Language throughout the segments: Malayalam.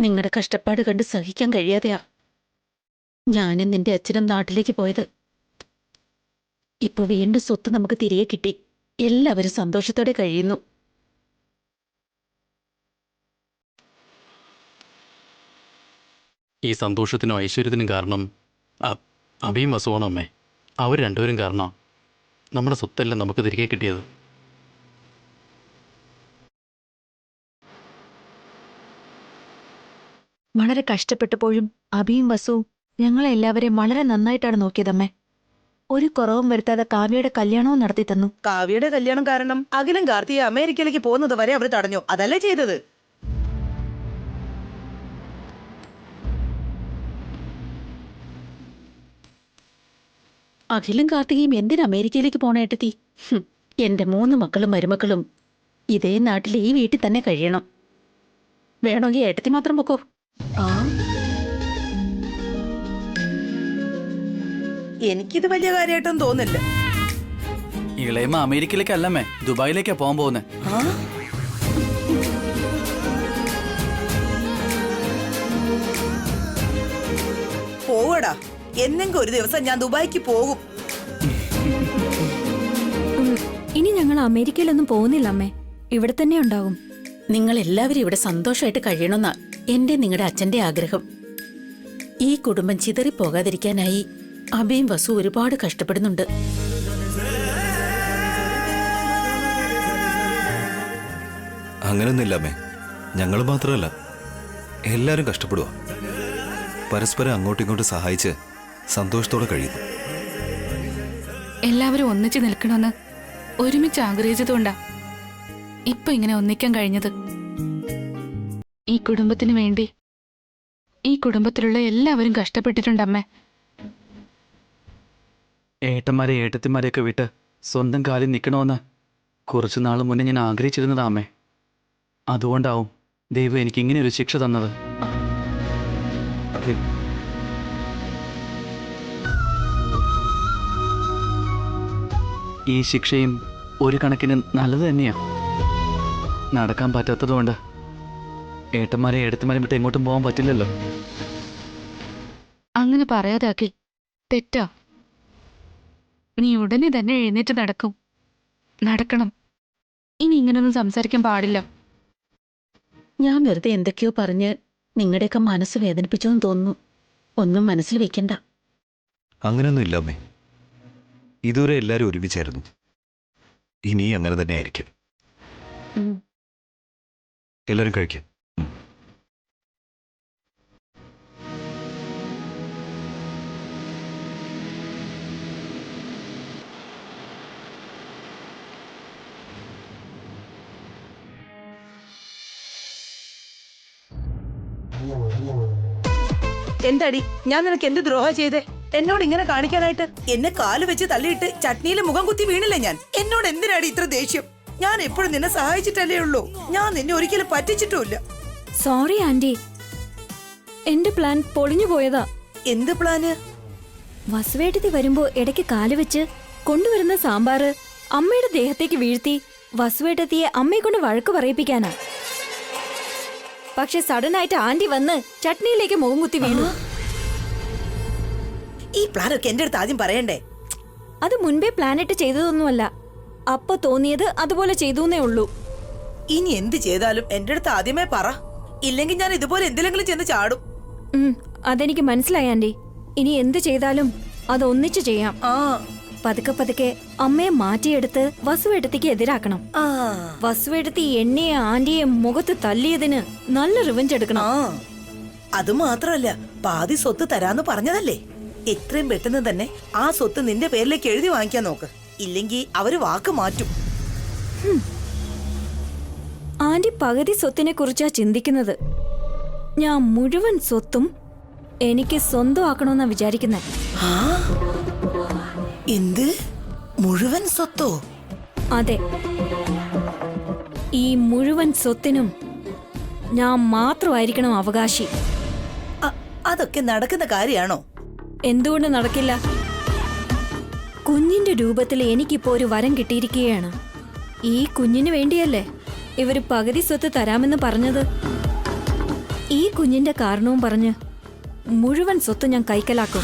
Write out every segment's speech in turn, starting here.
നിങ്ങളുടെ കഷ്ടപ്പാട് കണ്ട് സഹിക്കാൻ കഴിയാതെയാ ഞാനും നിന്റെ അച്ഛനും നാട്ടിലേക്ക് പോയത്. ഇപ്പൊ വീണ്ടും സ്വത്ത് നമുക്ക് തിരികെ കിട്ടി. എല്ലാവരും സന്തോഷത്തോടെ കഴിയുന്നു. ഈ സന്തോഷത്തിനും ഐശ്വര്യത്തിനും കാരണം അഭിയും വസുവാണ് അമ്മേ. അവർ രണ്ടുപേരും കാരണം നമ്മുടെ സ്വത്തെല്ലാം നമുക്ക് തിരികെ കിട്ടിയത്. വളരെ കഷ്ടപ്പെട്ടപ്പോഴും അഭിയും വസുവും ഞങ്ങളെല്ലാവരെയും വളരെ നന്നായിട്ടാണ് നോക്കിയതമ്മേ. ഒരു കുറവും വരുത്താതെ കാവ്യയുടെ കല്യാണവും നടത്തി തന്നു. കാവ്യയുടെ കല്യാണം കാരണം അഖിലും കാർത്തിയെ അമേരിക്കയിലേക്ക് പോകുന്നത് വരെ അവർ തടഞ്ഞു. അതല്ലേ ചെയ്തത്? അഖിലും കാർത്തികയും എന്തിന് അമേരിക്കയിലേക്ക് പോണേട്ടത്തി? എന്റെ 3 മക്കളും മരുമക്കളും ഇതേ നാട്ടിൽ ഈ വീട്ടിൽ തന്നെ കഴിയണം. വേണമെങ്കിൽ ഏട്ടത്തി മാത്രം പൊക്കോ. എനിക്കിത് വലിയ കാര്യമായിട്ടൊന്നും തോന്നില്ല. ഇളയമ്മ അമേരിക്കയിലേക്കല്ലമ്മേ, ദുബായിലേക്കാ പോകാൻ പോകുന്നത്. പോവടാ, എന്നെങ്കിലും ഒരു ദിവസം ഞാൻ ദുബായിക്ക് പോകും. ഇനി ഞങ്ങൾ അമേരിക്കയിലൊന്നും പോകുന്നില്ല അമ്മേ, ഇവിടെ തന്നെ ഉണ്ടാകും. നിങ്ങൾ എല്ലാവരും ഇവിടെ സന്തോഷമായിട്ട് കഴിയണമെന്നാ എന്റെ നിങ്ങളുടെ അച്ഛന്റെ ആഗ്രഹം. ഈ കുടുംബം ചിതറിപ്പോകാതിരിക്കാനായി അഭിയും വസു ഒരുപാട് കഷ്ടപ്പെടുന്നുണ്ട്. അങ്ങനെയൊന്നുമില്ലമ്മേ, ഞങ്ങൾ മാത്രമല്ല എല്ലാവരും കഷ്ടപ്പെടുക. പരസ്പരം അങ്ങോട്ടും ഇങ്ങോട്ടും സഹായിച്ച് സന്തോഷത്തോടെ കഴിയുന്നു. എല്ലാവരും ഒന്നിച്ചു നിൽക്കണമെന്ന് ഒരുമിച്ച് ആഗ്രഹിച്ചതുകൊണ്ടാ ഇപ്പൊ ഇങ്ങനെ ഒന്നിക്കാൻ കഴിഞ്ഞത്. ഈ കുടുംബത്തിന് വേണ്ടി ഈ കുടുംബത്തിലുള്ള എല്ലാവരും കഷ്ടപ്പെട്ടിട്ടുണ്ടമ്മേ. ഏട്ടന്മാരെ ഏട്ടത്തിമാരെയൊക്കെ വിട്ട് സ്വന്തം കാലിൽ നിൽക്കണമെന്ന് കുറച്ചു നാൾ മുന്നേ ഞാൻ ആഗ്രഹിച്ചിരുന്നതാ അമ്മേ. അതുകൊണ്ടാവും ദൈവം എനിക്ക് ഇങ്ങനെ ഒരു ശിക്ഷ തന്നത്. ഈ ശിക്ഷയും ഒരു കണക്കിന് നല്ലത് തന്നെയാ. നടക്കാൻ പറ്റാത്തതുകൊണ്ട് ഏട്ടന്മാരെ ഏട്ടത്തിമാരെ വിട്ട് എങ്ങോട്ടും പോകാൻ പറ്റില്ലല്ലോ. അങ്ങനെ പറയാതാക്കി തെറ്റാ. നീ ഉടനെ തന്നെ എഴുന്നേറ്റ് നടക്കണം. ഇനി ഇങ്ങനൊന്നും സംസാരിക്കാൻ പാടില്ല. ഞാൻ വെറുതെ എന്തൊക്കെയോ പറഞ്ഞ് നിങ്ങളുടെയൊക്കെ മനസ്സ് വേദനിപ്പിച്ചോന്ന് തോന്നുന്നു. ഒന്നും മനസ്സിൽ വെക്കണ്ട. അങ്ങനെയൊന്നും ഇല്ലമ്മേ, ഇതുവരെ എല്ലാവരും ഒരുമിച്ചായിരുന്നു. ഇനി അങ്ങനെ തന്നെ ആയിരിക്കും. എല്ലാവരും കഴിക്കാം. എന്താടി, ഞാൻ നിനക്ക് എന്ത് ദ്രോഹ ചെയ്തേ? എന്നോട് ഇങ്ങനെ കാണിക്കാനായിട്ട് എന്നെ കാല് വെച്ച് തള്ളിയിട്ട് ചട്നിയിൽ മുഖം കുത്തി വീണില്ല ഞാൻ. എന്നോട് എന്തിനാടി ഇത്ര ദേഷ്യം? ഞാൻ എപ്പോഴും നിന്നെ സഹായിച്ചിട്ടല്ലേ ഉള്ളൂ. ഞാൻ നിന്നെ ഒരിക്കലും പറ്റിച്ചിട്ടുമില്ല. സോറി ആന്റി, എന്റെ പ്ലാൻ പൊളിഞ്ഞു പോയതാ. എന്ത് പ്ലാന്? വസുവേട്ടത്തി വരുമ്പോ ഇടയ്ക്ക് കാല് വെച്ച് കൊണ്ടുവരുന്ന സാമ്പാറ് അമ്മയുടെ ദേഹത്തേക്ക് വീഴ്ത്തി വസുവേട്ടത്തിയെ അമ്മയെ കൊണ്ട് വഴക്ക് പറയിപ്പിക്കാനാ. പക്ഷെ സഡനായിട്ട് ആന്റി വന്ന് ചട്നിയിലേക്ക് മുഖം കുത്തി വീണു. ഈ പ്ലാനൊക്കെ എന്റെ അടുത്ത് ആദ്യം പറയണ്ടേ? അത് മുൻപേ പ്ലാനിട്ട് ചെയ്തതൊന്നുമല്ല, അപ്പൊ തോന്നിയത് അതുപോലെ ചെയ്തൂന്നേ ഉള്ളൂ. ഇനി എന്ത് ചെയ്താലും എന്റെ അടുത്ത് ആദ്യമേ പറ. ഇല്ലെങ്കിൽ ഞാൻ ഇതുപോലെ എന്തിലെങ്കിലും ചെന്ന് ചാടും. അതെനിക്ക് മനസ്സിലായി ആന്റി. ഇനി എന്ത് ചെയ്താലും അത് ഒന്നിച്ചു ചെയ്യാം. പതുക്കെ പതുക്കെ അമ്മയെ മാറ്റിയെടുത്ത് വസുവേട്ടത്തിക്ക് എതിരാക്കണം. വസുവേട്ടത്തി എന്നെയെ ആന്റിയെ മുഖത്ത് തല്ലിയതിന് നല്ല റിവഞ്ച് എടുക്കണം. അത് മാത്രമല്ല, പാതി സ്വത്ത് തരാന്ന് പറഞ്ഞതല്ലേ. എത്രയും പെട്ടെന്ന് തന്നെ ആ സ്വത്ത് നിന്റെ പേരിലേക്ക് എഴുതി വാങ്ങിക്കാൻ നോക്ക്. ഇല്ലെങ്കിൽ അവര് വാക്ക് മാറ്റും. ആന്റി പകുതി സ്വത്തിനെ കുറിച്ചാ ചിന്തിക്കുന്നത്. ഞാൻ മുഴുവൻ സ്വത്തും എനിക്ക് സ്വന്തമാക്കണമെന്നാ വിചാരിക്കുന്നെ. എന്ത്? മുഴുവൻ സ്വത്തോ? അതെ, ഈ മുഴുവൻ സ്വത്തിനും ഞാൻ മാത്രമായിരിക്കണം അവകാശി. അതൊക്കെ നടക്കുന്ന കാര്യാണോ? എന്തുകൊണ്ട് നടക്കില്ല? കുഞ്ഞിന്റെ രൂപത്തിൽ എനിക്കിപ്പോ ഒരു വരം കിട്ടിയിരിക്കുകയാണ്. ഈ കുഞ്ഞിന് വേണ്ടിയല്ലേ ഇവര് പകുതി സ്വത്ത് തരാമെന്ന് പറഞ്ഞത്. ഈ കുഞ്ഞിന്റെ കാരണവും പറഞ്ഞ് മുഴുവൻ സ്വത്ത് ഞാൻ കൈക്കലാക്കും.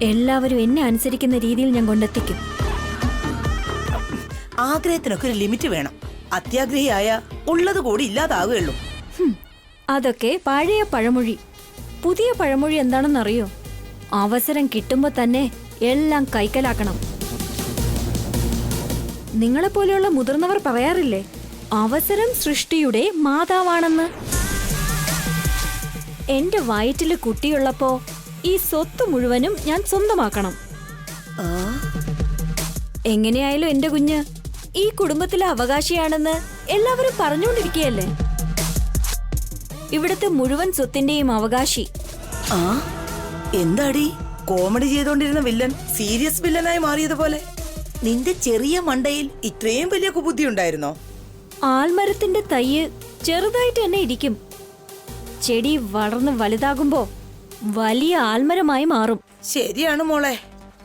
എല്ലാവരും എന്നെ അനുസരിക്കുന്ന രീതിയിൽ ഞാൻ കൊണ്ടെത്തിക്കും. ആഗ്രഹത്തിനൊക്കെ ഒരു ലിമിറ്റ് വേണം. അത്യാഗ്രഹിയായ ഉള്ളത് കൂടി ഇല്ലാതാവുകയുള്ളൂ. അതൊക്കെ പഴയ പഴമൊഴി. പുതിയ പഴമൊഴി എന്താണെന്നറിയോ? അവസരം കിട്ടുമ്പോ തന്നെ എല്ലാം കൈക്കലാക്കണം. നിങ്ങളെപ്പോലെയുള്ള മുതിർന്നവർ പറയാറില്ലേ, അവസരം സൃഷ്ടിയുടെ മാതാവാണെന്ന്. എന്റെ വയറ്റില് കുട്ടിയുള്ളപ്പോ ഈ സ്വത്ത് മുഴുവനും ഞാൻ സ്വന്തമാക്കണം. എങ്ങനെയായാലും എന്റെ കുഞ്ഞ് ഈ കുടുംബത്തിലെ അവകാശിയാണെന്ന് എല്ലാവരും പറഞ്ഞുകൊണ്ടിരിക്കുകയല്ലേ. ഇവിടുത്തെ മുഴുവൻ സ്വത്തിന്റെയും അവകാശി. എന്താടി കോമഡി ചെയ്തോണ്ടിരുന്ന വില്ലൻ സീരിയസ് വില്ലനായി മാറിയതുപോലെ? നിന്റെ ചെറിയ മണ്ടയിൽ ഇത്രയും വലിയ കുബുദ്ധി ഉണ്ടായിരുന്നോ? ആൽമരത്തിന്റെ തയ്യ് ചെറുതായിട്ട് തന്നെ ഇരിക്കും. ചെടി വളർന്ന് വലുതാകുമ്പോ വലിയ ആൽമരമായി മാറും. ശരിയാണ് മോളെ,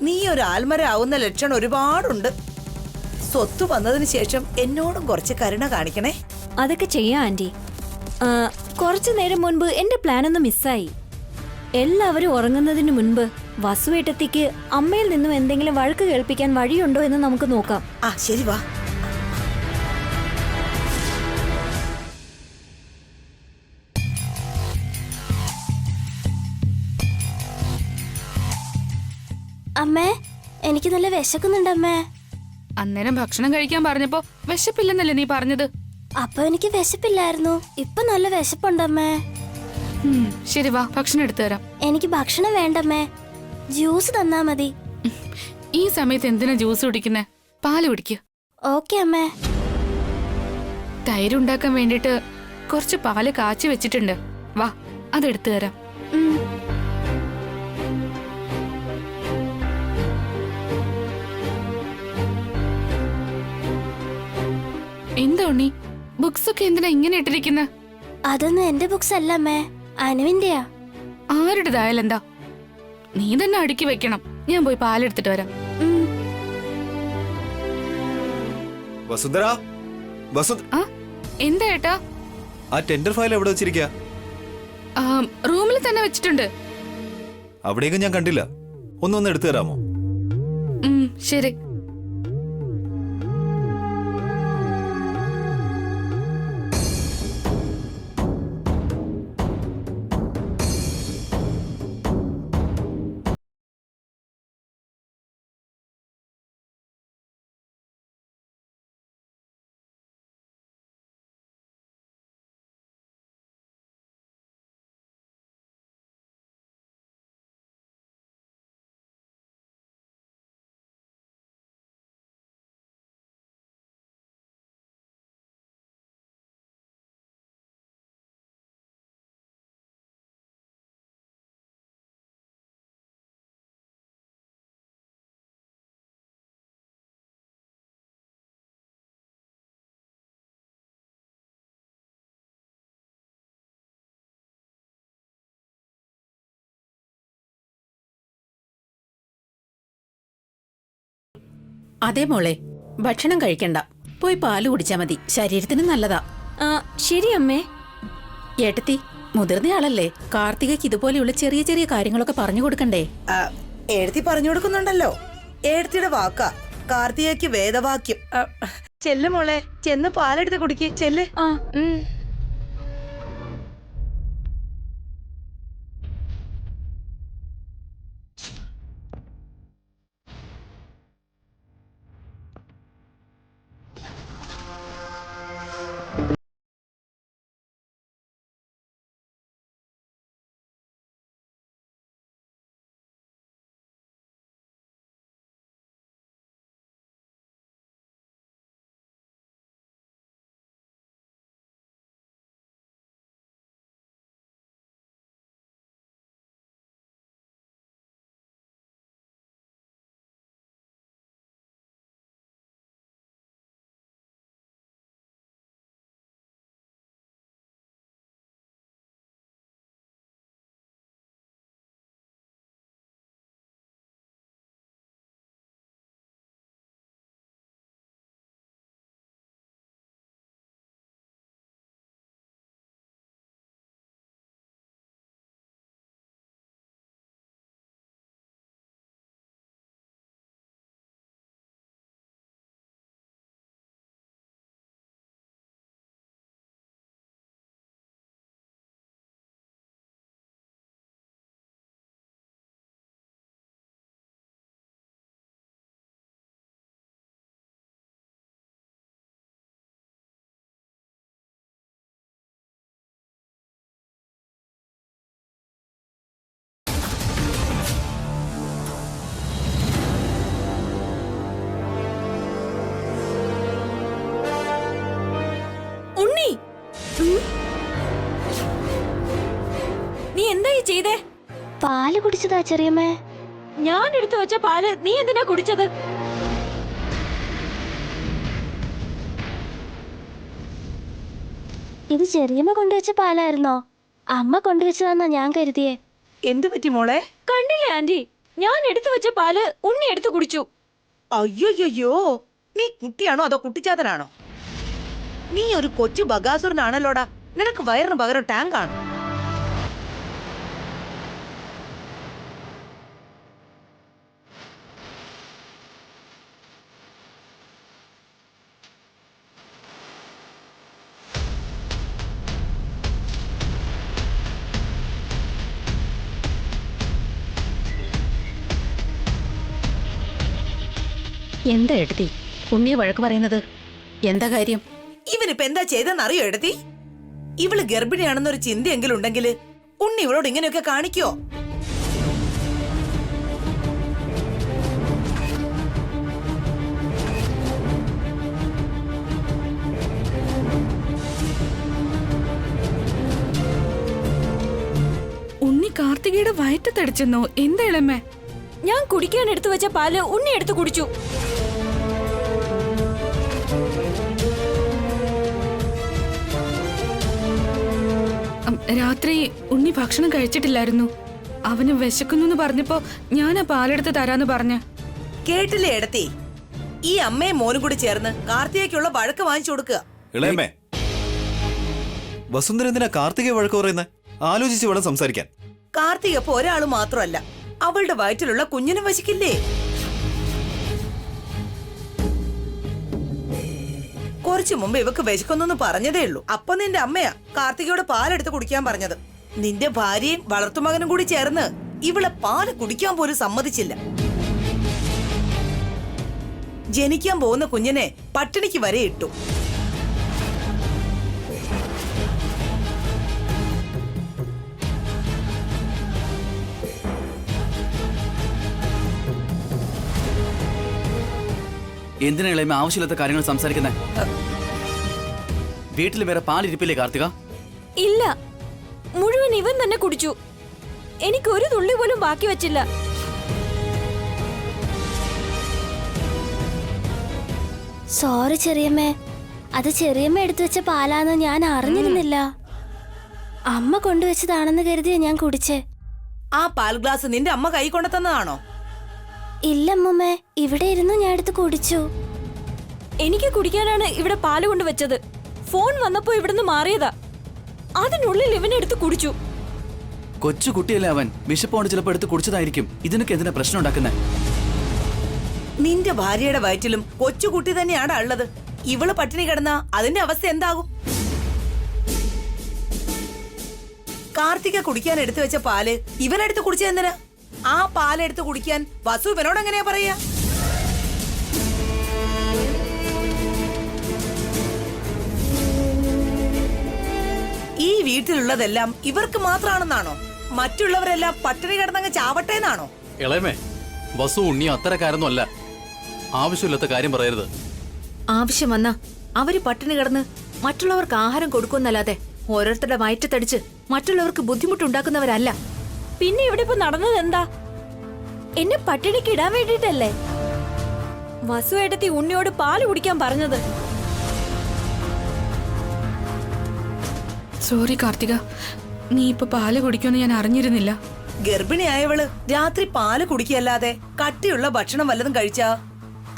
നീ ഒരു ആൽമരാവുന്ന ലക്ഷണം ഒരുപാടുണ്ട്. സ്വത്ത് വന്നതിന് ശേഷം എന്നോടും കുറച്ച് കരുണ കാണിക്കണേ. അതൊക്കെ ചെയ്യാം ആന്റി. കുറച്ചു നേരം മുൻപ് എന്റെ പ്ലാൻ ഒന്ന് മിസ്സായി. എല്ലാവരും ഉറങ്ങുന്നതിന് മുൻപ് വസുവേട്ടത്തിക്ക് അമ്മയിൽ നിന്നും എന്തെങ്കിലും വഴക്ക് കേൾപ്പിക്കാൻ വഴിയുണ്ടോ എന്ന് നമുക്ക് നോക്കാം. ശരി വാ. അമ്മേ, എനിക്ക് നല്ല വിശക്കുന്നുണ്ട് അമ്മേ. അന്നേരം ഭക്ഷണം കഴിക്കാൻ പറഞ്ഞപ്പോ വിശപ്പില്ലെന്നല്ലേ നീ പറഞ്ഞത്? അപ്പൊ എനിക്ക് വിശപ്പില്ലായിരുന്നു. ഇപ്പൊ നല്ല വിശപ്പുണ്ടമ്മേ. ശരി വാ, ഭക്ഷണം എടുത്തു തരാം. എനിക്ക് ഭക്ഷണം വേണ്ടമ്മേ, ജ്യൂസ് തന്നാ മതി. ഈ സമയത്ത് എന്തിനാ ജ്യൂസ് കുടിക്കുന്നേ? പാല് കുടിക്കുക. ഓക്കെ അമ്മേ. തൈര് ഉണ്ടാക്കാൻ വേണ്ടിട്ട് കുറച്ച് പാല് കാച്ചി വെച്ചിട്ടുണ്ട്. വാ, അതെടുത്തു തരാം. എന്താ ഉണ്ണി, ബുക്സ് ഒക്കെ എന്തിനാ ഇങ്ങനെ ഇട്ടിരിക്കുന്ന? അതൊന്നും എന്റെ ബുക്സ് അല്ല അമ്മേ, അനുവിന്റെയാ. ആരുടേതായാലും എന്താ, നീ തന്നെ അടുക്കി വെക്കണം. ഞാൻ പോയി പാലെടുത്തിട്ട് വരാം. വസുന്ധര, എന്താ ഏട്ടാ? ആ ടെൻഡർ ഫയൽ എവിടെ വെച്ചിരിക്കുക? റൂമിൽ തന്നെ വെച്ചിട്ടുണ്ട്. അവിടേക്കും ഞാൻ കണ്ടില്ല. ഒന്നൊന്ന് എടുത്തു തരാമോ? ശരി. അതെ മോളെ, ഭക്ഷണം കഴിക്കണ്ട, പോയി പാല് കുടിച്ചാ മതി. ശരീരത്തിന് നല്ലതാ. ശരി അമ്മേ. ഏട്ടത്തി മുതിർന്നയാളല്ലേ, കാർത്തികയ്ക്ക് ഇതുപോലെയുള്ള ചെറിയ ചെറിയ കാര്യങ്ങളൊക്കെ പറഞ്ഞു കൊടുക്കണ്ടേ? എഴുത്തി പറഞ്ഞു കൊടുക്കുന്നുണ്ടല്ലോ. എഴുത്തിയുടെ വാക്കാ കാർത്തികയ്ക്ക് വേദവാക്യം. ചെല്ല് മോളെ, ചെന്ന് പാലെടുത്ത് കുടിക്ക്. ചെല്ല്. എന്തായി ചെയ്തേ? പാല് കുടിച്ചതാ ചെറിയമ്മേ. ഞാൻ എടുത്തു വെച്ച പാല് നീ എന്തിനാ കുടിച്ചത്? ഇത് ചെറിയമ്മ കൊണ്ടുവച്ച പാലായിരുന്നോ? അമ്മ കൊണ്ടുവച്ചതാന്നാ ഞാൻ കരുതിയേ. എന്തു പറ്റി മോളെ? കണ്ടില്ലേ ആന്റി, ഞാൻ എടുത്തു വെച്ച പാല് ഉണ്ണി എടുത്തു കുടിച്ചു. അയ്യോയ്യോ, നീ കുട്ടിയാണോ അതോ കുട്ടിച്ചാത്തനാണോ? നീ ഒരു കൊച്ചു ബഗാസുരനാണല്ലോടാ. നിനക്ക് വയറിന് പകരം ടാങ്കാണ്. എന്താ എടുത്തി ഉണ്ണിയെ വഴക്ക് പറയുന്നത്? എന്താ കാര്യം? ഇവനിപ്പ എന്താ ചെയ്തെന്നറിയോ എടുത്തി? ഇവള് ഗർഭിണിയാണെന്നൊരു ചിന്തയെങ്കിലും ഉണ്ടെങ്കിൽ ഉണ്ണി ഇവളോട് ഇങ്ങനെയൊക്കെ കാണിക്കോ? ഉണ്ണി കാർത്തികയുടെ വയറ്റത്തടിച്ചെന്നോ? എന്താ ഇളമേ? ഞാൻ കുടിക്കാൻ എടുത്തു വെച്ച പാല് ഉണ്ണി എടുത്തു കുടിച്ചു. രാത്രി ഉണ്ണി ഭക്ഷണം കഴിച്ചിട്ടില്ലായിരുന്നു. അവന് വിശക്കുന്നു പറഞ്ഞപ്പോ ഞാൻ ആ പാലെടുത്ത് തരാന്ന് പറഞ്ഞ. കേട്ടില്ലേ എടത്തി? ഈ അമ്മയും മോനും കൂടി ചേർന്ന് കാർത്തികയ്ക്കുള്ള വഴക്ക് വാങ്ങിച്ചു കൊടുക്കുക. ഇളയമ്മേ, വസുന്ധര എന്തിനാ കാർത്തികയെ വഴക്ക് പറയുന്നത്? ആലോചിച്ച് വേണം സംസാരിക്കാൻ. കാർത്തിക ഇപ്പൊ ഒരാള് മാത്രമല്ല, അവളുടെ വയറ്റിലുള്ള കുഞ്ഞിനും വശിക്കില്ലേ? കുറച്ചു മുമ്പ് ഇവക്ക് വിശക്കൊന്നു പറഞ്ഞതേ ഉള്ളൂ. അപ്പൊ നിന്റെ അമ്മയാ കാർത്തികയോട് പാലെടുത്ത് കുടിക്കാൻ പറഞ്ഞത്. നിന്റെ ഭാര്യയും വളർത്തുമകനും കൂടി ചേർന്ന് ഇവളെ പാല് കുടിക്കാൻ പോലും സമ്മതിച്ചില്ല. ജനിക്കാൻ പോകുന്ന കുഞ്ഞിനെ പട്ടിണിക്ക് വരെ ഇട്ടു. എന്തിനാ ഇളയമ ആവശ്യമില്ലാത്ത കാര്യങ്ങൾ സംസാരിക്കുന്നത്? വീട്ടിൽ വേറെ പാലിരിപ്പില്ലേ കാർത്തിക? ഇല്ല, മുഴുവൻ ഇവൻ തന്നെ കുടിച്ചു. എനിക്ക് ഒരു തുള്ളി പോലും ബാക്കി വെച്ചില്ല. സോറി ചെറിയമ്മേ, അത് ചെറിയമ്മ എടുത്തു വെച്ച പാലാന്ന് ഞാൻ അറിഞ്ഞിരുന്നില്ല. അമ്മ കൊണ്ടുവച്ചതാണെന്ന് കരുതിയാ ഞാൻ കുടിച്ചേ. ആ പാൽ ഗ്ലാസ് നിന്റെ അമ്മ കൈ കൊണ്ടു തന്നതാണോ? ഇല്ലമ്മേ, ഇവിടെ ഇരുന്നു ഞാൻ എടുത്ത് കുടിച്ചു. എനിക്ക് കുടിക്കാനാണ് ഇവിടെ പാല് കൊണ്ടുവച്ചത്. ഫോൺ വന്നപ്പോ ഇവിടുന്ന് മാറിയതാ. അതിനുള്ളിൽ ഇവനെടുത്ത് കുടിച്ചു. കൊച്ചു കുട്ടിയല്ലേ അവൻ, വിശപ്പോണ്ട് ചിലപ്പോ എടുത്ത് കുടിച്ചതായിരിക്കും. ഇതിനൊക്കെ എന്തിനാ പ്രശ്നം ഉണ്ടാക്കുന്നത്? നിന്റെ ഭാര്യയുടെ വയറ്റിലും കൊച്ചുകുട്ടി തന്നെയാണ് ഉള്ളത്. ഇവള് പട്ടിണി കിടന്ന അതിന്റെ അവസ്ഥ എന്താകും? കാർത്തിക കുടിക്കാൻ എടുത്തു വെച്ച പാല് ഇവനെടുത്ത് കുടിച്ചെന്തിനാ? ആ പാലെടുത്ത് കുടിക്കാൻ വസു ഇവനോട് എങ്ങനെയാ പറയാ? ഈ വീട്ടിലുള്ളതെല്ലാം ഇവർക്ക് മാത്രമാണെന്നാണോ? മറ്റുള്ളവരെല്ലാം പട്ടിണി കിടന്നങ്ങ് ചാവട്ടെ എന്നാണോ? ഇളയമേ, വസു ഉണ്ണി അത്തരക്കാരൊന്നും അല്ല. ആവശ്യമില്ലാത്ത കാര്യം പറയരുത്. ആവശ്യം വന്നാ അവര് പട്ടിണി കിടന്ന് മറ്റുള്ളവർക്ക് ആഹാരം കൊടുക്കുന്നല്ലാതെ ഓരോരുത്തരുടെ വയറ്റത്തടിച്ച് മറ്റുള്ളവർക്ക് ബുദ്ധിമുട്ടുണ്ടാക്കുന്നവരല്ല. പിന്നെ ഇവിടെ ഇപ്പൊ നടന്നത് എന്താ? എന്നെ പട്ടിണിക്ക് ഇടാൻ വേണ്ടിട്ടല്ലേ വസു ഏട്ടത്തി ഉണ്ണിയോട് പാല് കുടിക്കാൻ പറഞ്ഞത്. സോറി കാർത്തിക, നീ ഇപ്പൊ പാല് കുടിക്കുമെന്ന് ഞാൻ അറിഞ്ഞിരുന്നില്ല. ഗർഭിണിയായവള് രാത്രി പാല് കുടിക്കല്ലാതെ കട്ടിയുള്ള ഭക്ഷണം വല്ലതും കഴിച്ചാ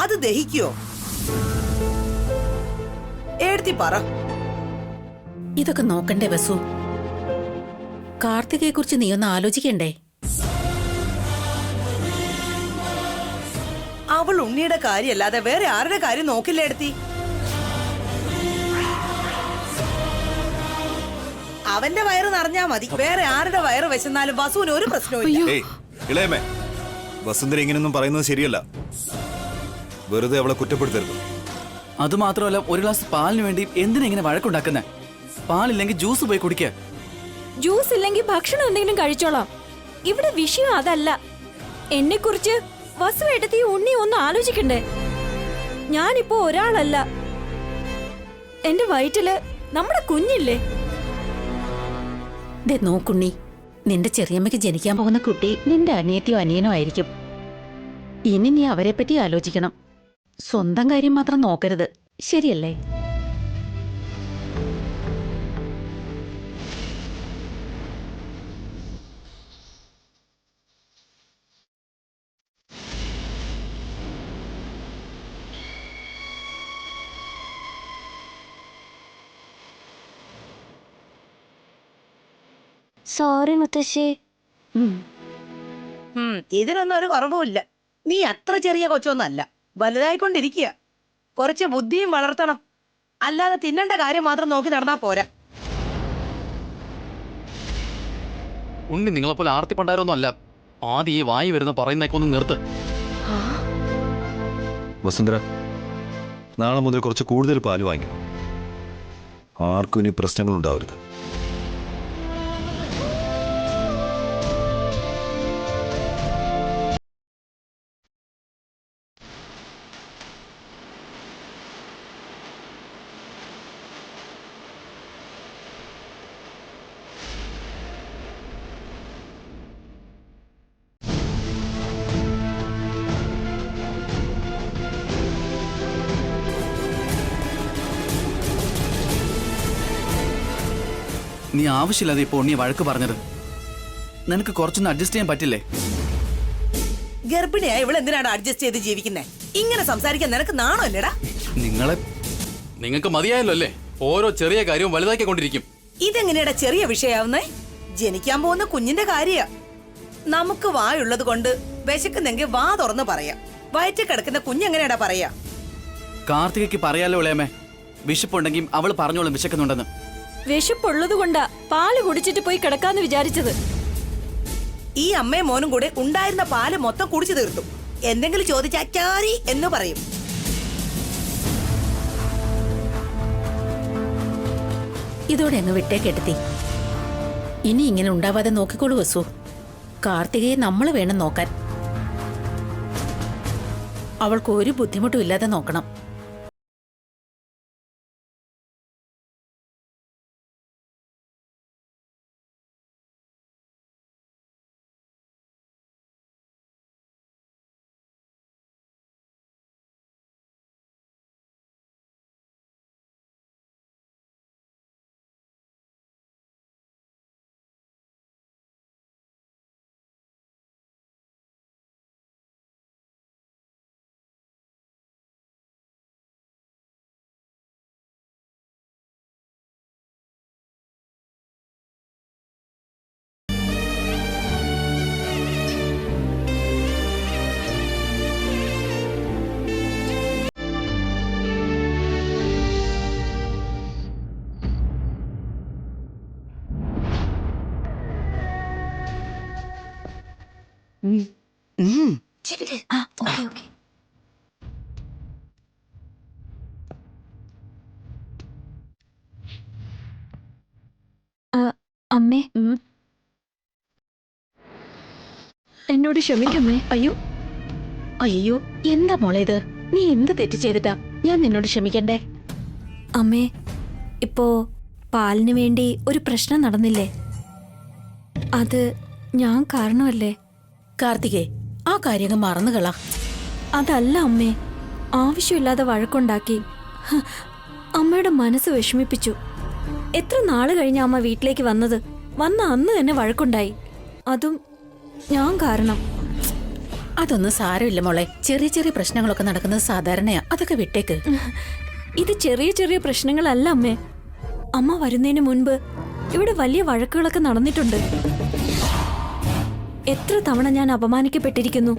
അത് ദഹിക്കോ? എടുത്തി പറ. ഇതൊക്കെ നോക്കണ്ടേ വസു? കാർത്തികയെ കുറിച്ച് നീ ഒന്ന് ആലോചിക്കണ്ടേ? അവൾ ഉണ്ണിയുടെ കാര്യല്ലാതെ വേറെ ആരുടെ കാര്യം നോക്കില്ല എടുത്തി. അവന്റെ വയറ് നിറഞ്ഞാ മതി. വേറെ ആരുടെ വയറ് വെച്ചെന്നാലും വസുവിന് ഒരു പ്രശ്നവും ഇല്ല. ഏയ് ഇളയമേ, വസുന്ധര ഇങ്ങനെയൊന്നും പറയുന്നത് ശരിയല്ല. വെറുതെ അവളെ കുറ്റപ്പെടുത്തരുത്. അതുമാത്രമല്ല, ഒരു ഗ്ലാസ് പാലിന് വേണ്ടി എന്തിനാ ഇങ്ങനെ വഴക്കുണ്ടാക്കുന്നത്? പാലില്ലെങ്കിൽ ജ്യൂസ് പോയി കുടിക്കുക. ജ്യൂസ് ഇല്ലെങ്കിൽ ഭക്ഷണം എന്തെങ്കിലും കഴിച്ചോളാം. ഇവിടെ വിഷയം അതല്ല. എന്നെ കുറിച്ച് വസു ഏട്ടത്തി ഉണ്ണി ഒന്ന് ആലോചിക്കണ്ടേ? ഞാനിപ്പോ ഒരാളല്ല. എന്റെ വയറ്റില് നമ്മുടെ കുഞ്ഞില്ലേ? ദേ നോക്കുണ്ണി, നിന്റെ ചെറിയമ്മയ്ക്ക് ജനിക്കാൻ പോകുന്ന കുട്ടി നിന്റെ അനിയത്തിയോ അനിയനോ ആയിരിക്കും. ഇനി നീ അവരെപ്പറ്റി ആലോചിക്കണം. സ്വന്തം കാര്യം മാത്രം നോക്കരുത്, ശരിയല്ലേ? സോറി മുത്തശ്ശി. ഇതിനൊന്നും ഒരു കുറവുമില്ല. നീ അത്ര ചെറിയ കൊച്ചൊന്നല്ല, വലുതായിക്കൊണ്ടിരിക്കുക. കുറച്ച് ബുദ്ധിയും വളർത്തണം. അല്ലാതെ തിന്നേണ്ട കാര്യം മാത്രം നോക്കി നടന്നാ പോരാ. ഉണ്ണി നിങ്ങളെപ്പോലെ ആർത്തി പണ്ടാരൊന്നും അല്ല. ആദ്യം ഈ വായി വരുന്ന പറയുന്നേക്കൊന്ന് നിർത്ത്. വസുന്ധര, നാളെ മുതൽ കുറച്ച് കൂടുതൽ പാല് വാങ്ങിക്കണം. ആർക്കും ഇനി പ്രശ്നങ്ങൾ ഉണ്ടാവരുത്. നീ ആവശ്യമില്ലാതെ ഇപ്പോൾ ഉണ്ണിയെ വഴക്ക് പറഞ്ഞത്. നിനക്ക് കുറച്ചൊന്ന് അഡ്ജസ്റ്റ് ചെയ്യാൻ പറ്റില്ലേ? ഗർഭിണിയായ ഇവളെന്തിനാണ് അഡ്ജസ്റ്റ് ചെയ്ത് ജീവിക്കുന്നേ? ഇങ്ങനെ സംസാരിക്കാൻ നിനക്ക് നാണോ അല്ലേടാ? നിങ്ങൾക്ക് മതിയായല്ലോ അല്ലേ? ഓരോ ചെറിയ കാര്യവും വലുതാക്കിക്കൊണ്ടിരിക്കും. ഇതെങ്ങനെയാടാ ചെറിയ വിഷയാവുന്നേ? ജനിക്കാൻ പോകുന്ന കുഞ്ഞിന്റെ കാര്യ. നമുക്ക് വായുള്ളത് കൊണ്ട് വിശക്കുന്നെങ്കിൽ വാ തുറന്ന് പറയാം. വയറ്റിൽ കിടക്കുന്ന കുഞ്ഞെങ്ങനെയാടാ പറയാ? കാർത്തികയ്ക്ക് പറയാലോ ഇളയമേ, വിശപ്പുണ്ടെങ്കിൽ അവൾ പറഞ്ഞോളും വിശക്കുന്നുണ്ടെന്ന്. വിശപ്പുള്ളത് കൊണ്ടാ പാല് കുടിച്ചിട്ട് പോയി കിടക്കാന്ന് വിചാരിച്ചത്. ഈ അമ്മയും മോനും കൂടെ ഉണ്ടായിരുന്ന പാല് മൊത്തം കുടിച്ചു തീർത്തു. എന്തെങ്കിലും ചോദിച്ചാ ചാരി എന്ന് പറയും. ഇതോടെ അങ്ങ് വിട്ടേക്കെടുത്തി. ഇനി ഇങ്ങനെ ഉണ്ടാവാതെ നോക്കിക്കോളൂ വസു. കാർത്തികയെ നമ്മൾ വേണം നോക്കാൻ. അവൾക്ക് ഒരു ബുദ്ധിമുട്ടും ഇല്ലാതെ നോക്കണം. അമ്മേ, എന്നോട് ക്ഷമിക്കമ്മേ. അയ്യോ അയ്യോ, എന്താ മോളെ ഇത്? നീ എന്ത് തെറ്റ് ചെയ്തിട്ടാ ഞാൻ നിന്നോട് ക്ഷമിക്കണ്ടേ? അമ്മേ, ഇപ്പോ പാലിന് വേണ്ടി ഒരു പ്രശ്നം നടന്നില്ലേ? അത് ഞാൻ കാരണമല്ലേ? കാർത്തികേ, ആ കാര്യങ്ങൾ മറന്നുകളാ. അതല്ല അമ്മേ, ആവശ്യമില്ലാതെ വഴക്കുണ്ടാക്കി അമ്മയുടെ മനസ്സ് വിഷമിപ്പിച്ചു. എത്ര നാള് കഴിഞ്ഞ അമ്മ വീട്ടിലേക്ക് വന്നത്? വന്ന അന്ന് തന്നെ വഴക്കുണ്ടായി. അതും ഞാൻ കാരണം. അതൊന്നും സാരമില്ല മോളെ. ചെറിയ ചെറിയ പ്രശ്നങ്ങളൊക്കെ നടക്കുന്നത് സാധാരണയാ. അതൊക്കെ വിട്ടേക്ക്. ഇത് ചെറിയ ചെറിയ പ്രശ്നങ്ങളല്ല അമ്മേ. അമ്മ വരുന്നതിന് മുൻപ് ഇവിടെ വലിയ വഴക്കുകളൊക്കെ നടന്നിട്ടുണ്ട്. എത്ര തവണ ഞാൻ അപമാനിക്കപ്പെട്ടിരിക്കുന്നു.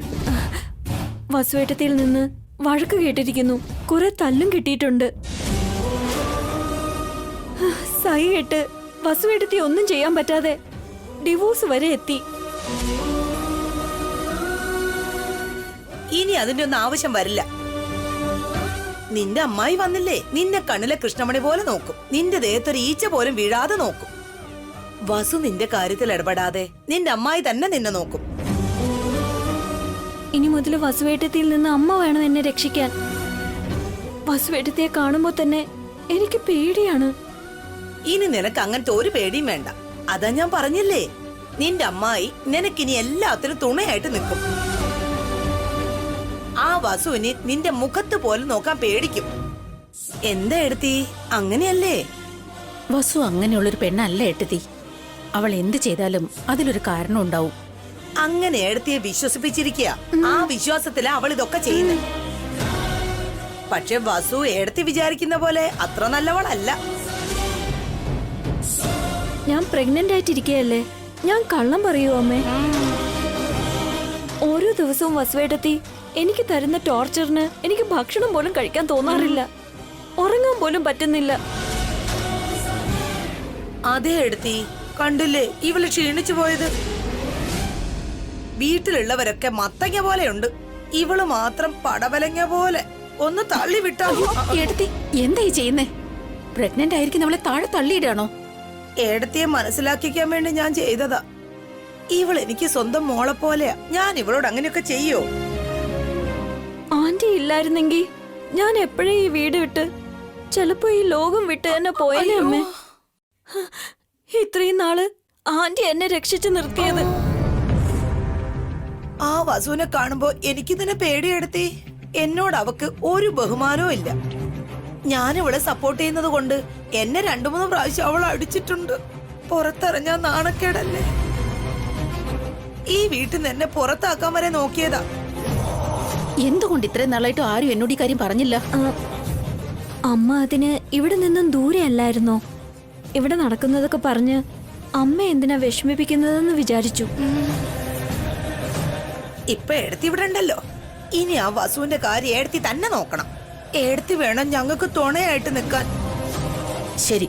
വസുവേട്ടത്തിൽ നിന്ന് വഴക്ക് കേട്ടിരിക്കുന്നു. കുറെ തല്ലും കിട്ടിയിട്ടുണ്ട്. സൈ കേട്ട് വസുവേട്ടത്തി ഒന്നും ചെയ്യാൻ പറ്റാതെ ഡിവോഴ്സ് വരെ എത്തി. ഇനി അതിന്റെ ഒന്നും ആവശ്യം വരില്ല. നിന്റെ അമ്മായി വന്നില്ലേ, നിന്നെ കണ്ണിലെ കൃഷ്ണമണി പോലെ നോക്കും. നിന്റെ ദേഹത്തൊരു ഈച്ച പോലും വീഴാതെ നോക്കും. വസു നിന്റെ കാര്യത്തിൽ ഇടപെടാതെ നിന്റെ അമ്മായി തന്നെ നിന്നെ നോക്കും. ഇനി മുതൽ വസുവേട്ടത്തിൽ നിന്ന് അമ്മ വേണം എന്നെ രക്ഷിക്കാൻ. വസുവേട്ടത്തിയെ കാണുമ്പോ തന്നെ എനിക്ക് പേടിയാണ്. ഇനി നിനക്ക് അങ്ങനത്തെ ഒരു പേടിയും വേണ്ട. അതാ ഞാൻ പറഞ്ഞില്ലേ, നിന്റെ അമ്മായി നിനക്കിനി എല്ലാത്തിനും തുണയായിട്ട് നിൽക്കും. ആ വസുവിന് നിന്റെ മുഖത്ത് പോലും നോക്കാൻ പേടിക്കും. എന്താ എടുത്തി, അങ്ങനെയല്ലേ? വസു അങ്ങനെയുള്ളൊരു പെണ്ണല്ല ഏട്ടത്തി. അവൾ എന്ത് ചെയ്താലും അതിലൊരു കാരണം ഉണ്ടാവും. അങ്ങനെ എടുത്തിയെ വിശ്വസിപ്പിച്ചിരിക്കുക. ആ വിശ്വാസത്തിലാ അവൾ ഇതൊക്കെ ചെയ്യുന്നത്. പക്ഷെ വസു എടുത്തി വിചാരിക്കുന്ന പോലെ അത്ര നല്ലവളല്ല. ഞാൻ പ്രഗ്നന്റ് ആയിട്ടിരിക്കുകയല്ലേ, ഞാൻ കള്ളം പറയൂ അമ്മേ? ഓരോ ദിവസവും വസുവേട്ടത്തി എനിക്ക് തരുന്ന ടോർച്ചറിന് എനിക്ക് ഭക്ഷണം പോലും കഴിക്കാൻ തോന്നാറില്ല, ഉറങ്ങാൻ പോലും പറ്റുന്നില്ല. അതേ എടുത്തി, കണ്ടില്ലേ ഇവള് ക്ഷീണിച്ചു പോയത്? വീട്ടിലുള്ളവരൊക്കെ മത്തങ്ങ പോലെയുണ്ട്, ഇവള് മാത്രം പടവലങ്ങ പോലെ. ഒന്ന് തള്ളി വിട്ടാ. എടുത്തി എന്താ ഈ ചെയ്യുന്നേ? പ്രഗ്നന്റ് ആയിരിക്കും നമ്മളെ താഴെ തള്ളിയിടാണോ? ഏടത്തിയെ മനസ്സിലാക്കിക്കാൻ വേണ്ടി ഞാൻ ചെയ്തതാ. ഇവൾ എനിക്ക് സ്വന്തം മോളെ പോലെയാ. ഞാൻ ഇവളോട് അങ്ങനെയൊക്കെ ചെയ്യോ? ആന്റി ഇല്ലായിരുന്നെങ്കി ഞാൻ എപ്പോഴേ ഈ വീട് വിട്ട്, ചിലപ്പോ ഈ ലോകം വിട്ട് തന്നെ പോയല്ലേ അമ്മേ. ഇത്രയും നാള് ആന്റി എന്നെ രക്ഷിച്ചു നിർത്തിയത്. ആ വസുവിനെ കാണുമ്പോ എനിക്ക് തന്നെ പേടിയെടുത്തി. എന്നോട് അവക്ക് ഒരു ബഹുമാനവും ഇല്ല. ഞാൻ ഇവളെ സപ്പോർട്ട് ചെയ്യുന്നത് കൊണ്ട് എന്നെ 2-3 പ്രാവശ്യം അവൾ അടിച്ചിട്ടുണ്ട്. പുറത്തിറങ്ങാൻ നാണക്കേടല്ലേ? ഈ വീട്ടിൽ നിന്ന് എന്നെ പുറത്താക്കാൻ വരെ നോക്കിയതാ. എന്തുകൊണ്ട് ഇത്രയും നാളായിട്ട് ആരും എന്നോട് ഈ കാര്യം പറഞ്ഞില്ല? അമ്മ അതിന് ഇവിടെ നിന്നും ദൂരെ അല്ലായിരുന്നോ? ഇവിടെ നടക്കുന്നതൊക്കെ പറഞ്ഞ് അമ്മ എന്തിനാ വിഷമിപ്പിക്കുന്നതെന്ന് വിചാരിച്ചു. ഇപ്പൊ എടുത്തി ഇവിടെ ഉണ്ടല്ലോ. ഇനി ആ വസുവിന്റെ കാര്യം എടുത്തി തന്നെ നോക്കണം. എടുത്തി വേണം ഞങ്ങൾക്ക് തുണയായിട്ട് നിൽക്കാൻ. ശരി,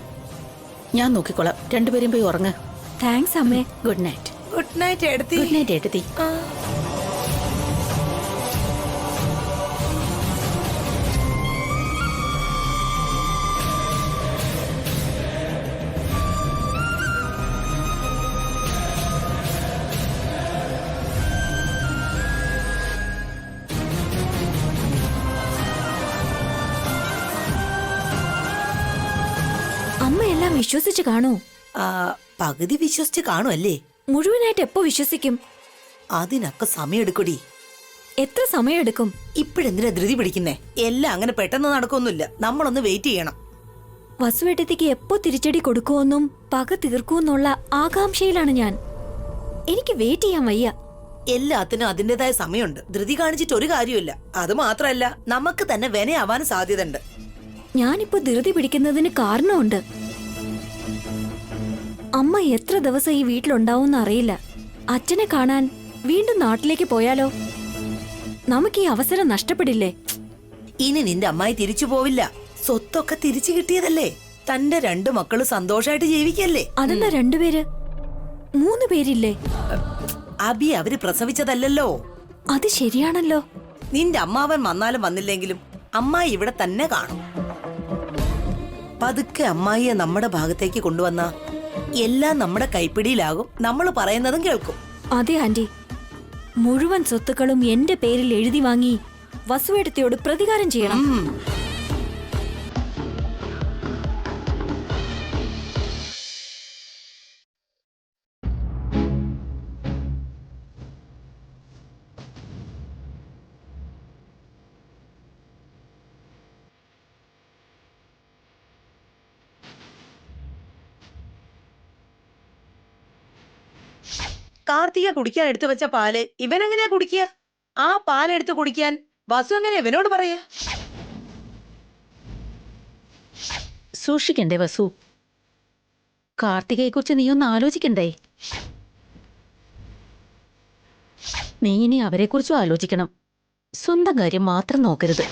ഞാൻ നോക്കിക്കോളാം. രണ്ടുപേരും പോയി ഉറങ്ങ. താങ്ക്സ് അമ്മേ. Good night. ഗുഡ് നൈറ്റ് എടുത്തി. ഗുഡ് നൈറ്റ് ഏട്ടത്തി. അമ്മ എല്ലാം വിശ്വസിച്ച് കാണൂ. പകുതി വിശ്വസിച്ച് കാണുമല്ലേ? മുഴുവനായിട്ട് എപ്പോ വിശ്വസിക്കും? അതിനൊക്കെ സമയമെടുക്കൂടി. എത്ര സമയമെടുക്കും? ഇപ്പഴെന്തിനാ ധൃതി പിടിക്കുന്നേ? എല്ലാം അങ്ങനെ പെട്ടെന്ന് നടക്കൊന്നുമില്ല. നമ്മളൊന്ന് വെയിറ്റ് ചെയ്യണം. വസുവേട്ടത്തിക്ക് എപ്പോ തിരിച്ചടി കൊടുക്കുമെന്നും പക തീർക്കുമെന്നുള്ള ആകാംക്ഷയിലാണ് ഞാൻ. എനിക്ക് വെയിറ്റ് ചെയ്യാൻ വയ്യ. എല്ലാത്തിനും അതിന്റേതായ സമയമുണ്ട്. ധൃതി കാണിച്ചിട്ട് ഒരു കാര്യമില്ല. അത് മാത്രമല്ല, നമുക്ക് തന്നെ വിനയാവാൻ സാധ്യതയുണ്ട്. ഞാനിപ്പോ ധൃതി പിടിക്കുന്നതിന് കാരണമുണ്ട്. അമ്മ എത്ര ദിവസം ഈ വീട്ടിലുണ്ടാവും അറിയില്ല. അച്ഛനെ കാണാൻ വീണ്ടും നാട്ടിലേക്ക് പോയാലോ? നമുക്ക് ഈ അവസരം നഷ്ടപ്പെടില്ലേ? ഇനി നിന്റെ അമ്മായി തിരിച്ചു പോവില്ല. സ്വത്തൊക്കെ തിരിച്ചു കിട്ടിയതല്ലേ. തന്റെ 2 മക്കള് സന്തോഷായിട്ട് ജീവിക്കല്ലേ. അതെന്താ 2 പേര്? 3 പേരില്ലേ? അബി അവര് പ്രസവിച്ചതല്ലോ. അത് ശരിയാണല്ലോ. നിന്റെ അമ്മാവൻ വന്നാലും വന്നില്ലെങ്കിലും അമ്മായി ഇവിടെ തന്നെ കാണും. പതുക്കെ അമ്മായിയെ നമ്മുടെ ഭാഗത്തേക്ക് കൊണ്ടുവന്ന എല്ലാം നമ്മുടെ കൈപ്പിടിയിലാകും. നമ്മൾ പറയുന്നതും കേൾക്കും. അതെ ആന്റി, മുഴുവൻ സ്വത്തുക്കളും എന്റെ പേരിൽ എഴുതി വാങ്ങി വസുവേട്ടത്തിയോട് പ്രതികാരം ചെയ്യണം. കാർത്തിക കുടിക്കാൻ എടുത്തു വെച്ച പാല് ഇവനെങ്ങനെയാ കുടിക്കുക? ആ പാലെടുത്ത് കുടിക്കാൻ വസു എങ്ങനെയാ ഇവനോട് പറയാ? സൂക്ഷിക്കണ്ടേ വസു? കാർത്തികയെക്കുറിച്ച് നീ ഒന്ന് ആലോചിക്കണ്ടേ? നീ ഇനി അവരെക്കുറിച്ചും ആലോചിക്കണം. സ്വന്തം കാര്യം മാത്രം നോക്കരുത്.